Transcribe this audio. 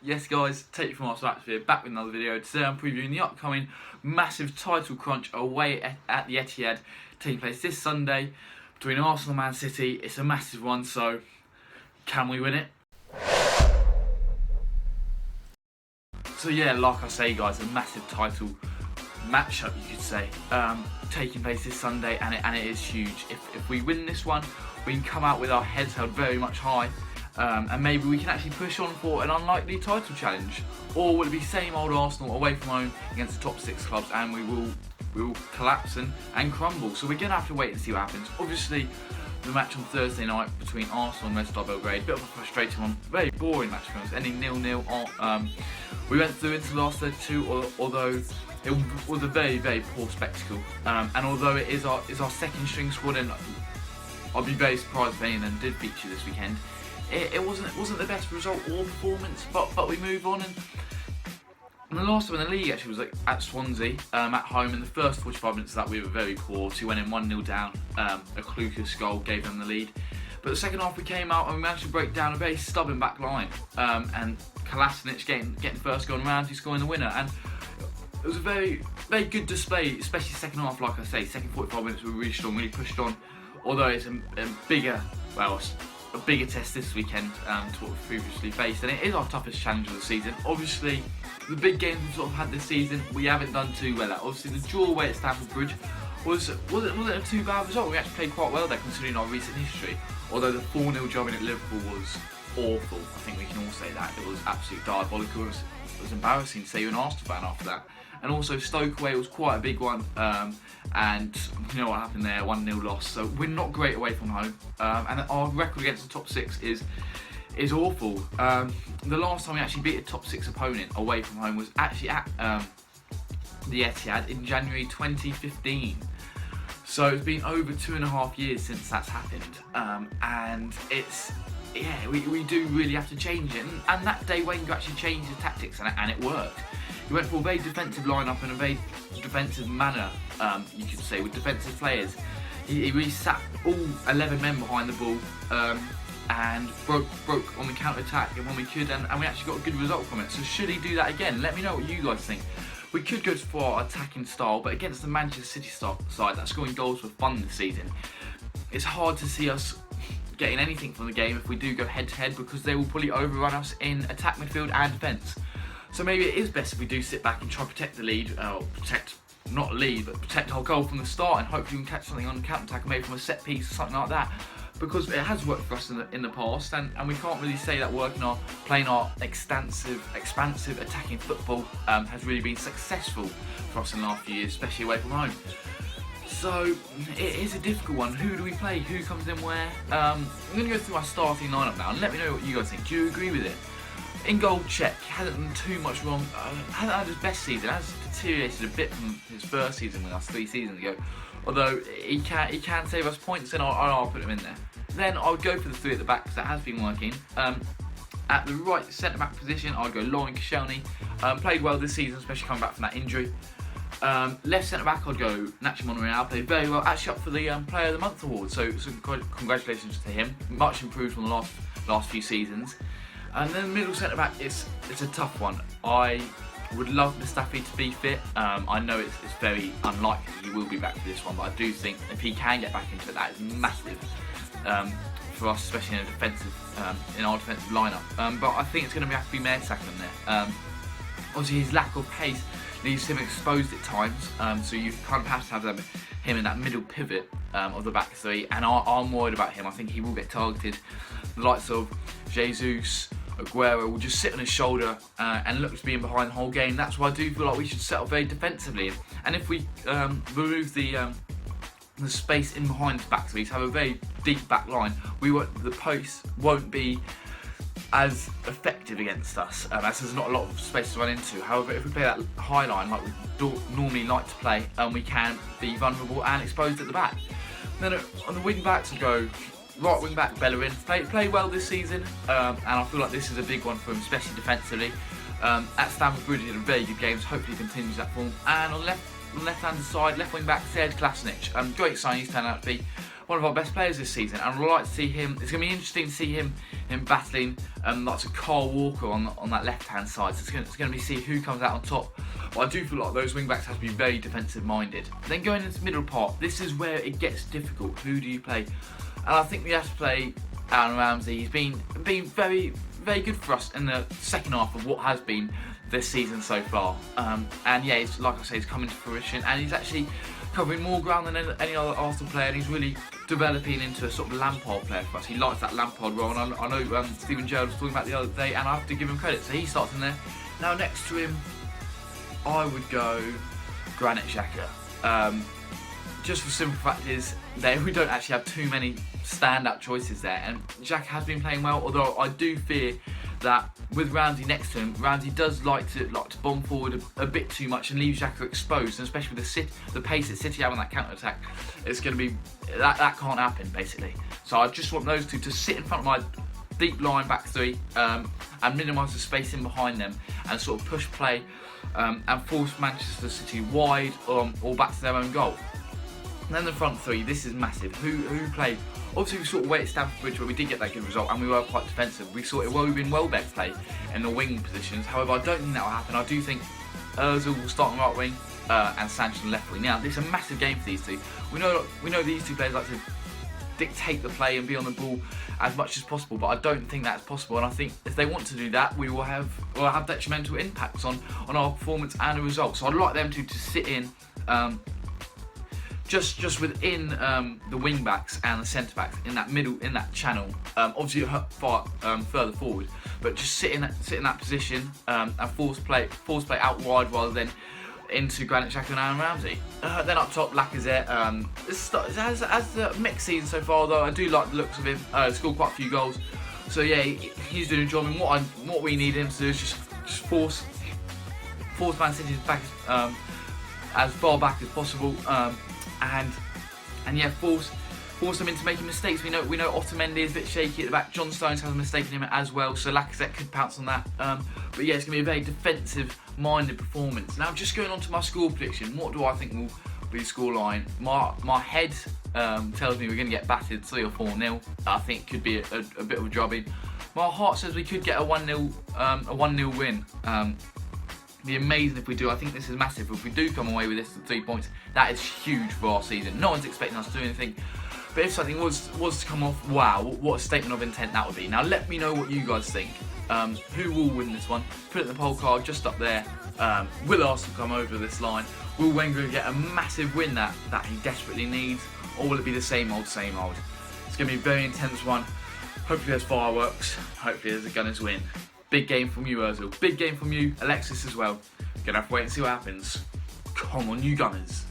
Yes guys, take you from Arsenal Atmosphere, back with another video. Today I'm previewing the upcoming massive title crunch away at the Etihad, taking place this Sunday between Arsenal and Man City. It's a massive one, so can we win it? So yeah, like I say guys, a massive title matchup you could say, taking place this Sunday, and it is huge. If we win this one, we can come out with our heads held very much high. And maybe we can actually push on for an unlikely title challenge, or will it be same old Arsenal away from home against the top 6 clubs, and we will collapse and crumble? So we're going to have to wait and see what happens. Obviously, the match on Thursday night between Arsenal and Red Star Belgrade, bit of a frustrating one, very boring match for us, ending 0-0. We went through into the last 32, although it was a very poor spectacle. And although it is our second string squad, and I'd be very surprised if any of them did feature this weekend. It wasn't the best result or performance, but we move on. And the last time in the league actually was at Swansea, at home. In the first 45 minutes of that, we were very poor. So we went in 1-0 down. A Klukas goal gave them the lead. But the second half we came out and we managed to break down a very stubborn back line. And Kolasinac getting the first goal and Ramsey scoring the winner. And it was a very good display, especially second half. Like I say, second 45 minutes we were really strong, really pushed on. Although it's a bigger test this weekend to what we've previously faced, and it is our toughest challenge of the season. Obviously, the big games we've sort of had this season, we haven't done too well at. Obviously, the draw away at Stamford Bridge wasn't a too bad result. We actually played quite well there considering our recent history. Although the 4-0 job in at Liverpool was awful, I think we can all say that. It was absolutely diabolical. It was embarrassing to say you're an Arsenal fan after that. And also Stoke away was quite a big one, and you know what happened there, 1-0 loss. So we're not great away from home, and our record against the top 6 is awful. The last time we actually beat a top 6 opponent away from home was actually at the Etihad in January 2015. So it's been over 2.5 years since that's happened, and we do really have to change it. And that day Wenger actually changed his tactics, and it worked. He went for a very defensive lineup and a very defensive manner, you could say, with defensive players. He really sat all 11 men behind the ball and broke on the counter-attack when we could, and we actually got a good result from it. So should he do that again? Let me know what you guys think. We could go for our attacking style, but against the Manchester City side that's scoring goals for fun this season, it's hard to see us getting anything from the game if we do go head-to-head, because they will probably overrun us in attack, midfield and defence. So maybe it is best if we do sit back and try to protect the lead, protect our goal from the start, and hopefully we can catch something on the counter-attack, maybe from a set piece or something like that. Because it has worked for us in the past, and we can't really say that playing our expansive attacking football has really been successful for us in the last few years, especially away from home. So it is a difficult one. Who do we play? Who comes in where? I'm going to go through my starting lineup now and let me know what you guys think. Do you agree with it? In goal, check. Hasn't done too much wrong. Hasn't had his best season. Has deteriorated a bit from his first season with us 3 seasons ago. Although he can save us points, and I'll put him in there. Then I'll go for the 3 at the back because that has been working. At the right centre back position, I'll go Lauren Koscielny. Played well this season, especially coming back from that injury. Left centre back, I'd go Nacho Monreal. Played very well, actually up for the Player of the Month award. So congratulations to him. Much improved from the last few seasons. And then the middle centre back, it's a tough one. I would love Mustafi to be fit. I know it's very unlikely he will be back for this one, but I do think if he can get back into it, that is massive for us, especially in our defensive lineup. But I think it's going to have to be Mertesacker in there. Obviously, his lack of pace leaves him exposed at times, so you kind of have to have him in that middle pivot of the back 3, and I'm worried about him. I think he will get targeted. The likes of Jesus, Aguero will just sit on his shoulder and look to be in behind the whole game. That's why I do feel like we should settle very defensively. And if we remove the space in behind the back 3, to have a very deep back line, the post won't be as effective against us, as there's not a lot of space to run into. However, if we play that high line like we normally like to play, we can be vulnerable and exposed at the back. Then on the wing backs, I go right wing back Bellerin. Played well this season, and I feel like this is a big one for him, especially defensively. At Stamford Bridge, he had a very good game, so hopefully he continues that form. And on the left-hand side, left wing back Serge Kolasinac. Great sign he's turned out to be. one of our best players this season, and I'd like to see him. It's going to be interesting to see him battling lots of Carl Walker on that left-hand side. So it's going to be see who comes out on top. But I do feel like those wing-backs have to be very defensive-minded. Then going into the middle part, this is where it gets difficult. Who do you play? And I think we have to play Aaron Ramsey. He's been very, very good for us in the second half of what has been this season so far. And yeah, it's, like I say, he's coming to fruition, and he's actually covering more ground than any other Arsenal player, and he's really developing into a sort of Lampard player for us. He likes that Lampard role, and I know Steven Gerrard was talking about the other day, and I have to give him credit. So he starts in there. Now next to him, I would go Granit Xhaka. Just for simple fact is that we don't actually have too many standout choices there, and Xhaka has been playing well, although I do fear that with Ramsey next to him, Ramsey does like to bomb forward a bit too much and leave Xhaka exposed, and especially with the pace that City have on that counter attack, it's going to be that can't happen basically. So I just want those two to sit in front of my deep line back three and minimise the space in behind them, and sort of push play and force Manchester City wide or back to their own goal. And then the front three, this is massive. Who played? Obviously, we saw away at Stamford Bridge where we did get that good result, and we were quite defensive. We saw Iwobi Welbeck play in the wing positions. However, I don't think that will happen. I do think Ozil will start on the right wing and Sanchez on the left wing. Now, this is a massive game for these two. We know these two players like to dictate the play and be on the ball as much as possible, but I don't think that's possible. And I think if they want to do that, we'll have detrimental impacts on our performance and the results. So I'd like them to sit in. Just within the wing backs and the centre backs in that channel, obviously far further forward, but just sit in that position and force play out wide rather than into Granit Xhaka and Aaron Ramsey. Then up top, Lacazette. As the mixed season so far, though, I do like the looks of him. Scored quite a few goals, so yeah, he's doing a job. And what we need him to do is just force Man City back as far back as possible. And yeah, force them into making mistakes. We know Otamendi is a bit shaky at the back. John Stones has a mistake in him as well, so Lacazette could pounce on that. But yeah, it's going to be a very defensive-minded performance. Now, just going on to my score prediction, what do I think will be the scoreline? My head tells me we're going to get battered 3 or 4-0. I think it could be a bit of a drubbing. My heart says we could get a 1-0 win. Be amazing if we do. I think this is massive. If we do come away with this at 3 points, that is huge for our season. No one's expecting us to do anything, but if something was to come off, wow, what a statement of intent that would be. Now let me know what you guys think. Who will win this one? Put it in the poll card just up there. Will Arsenal come over this line? Will Wenger get a massive win that he desperately needs, or will it be the same old? It's going to be a very intense one. Hopefully there's fireworks. Hopefully there's a Gunners win. Big game from you, Ozil. Big game from you, Alexis as well. Gonna have to wait and see what happens. Come on, you Gunners.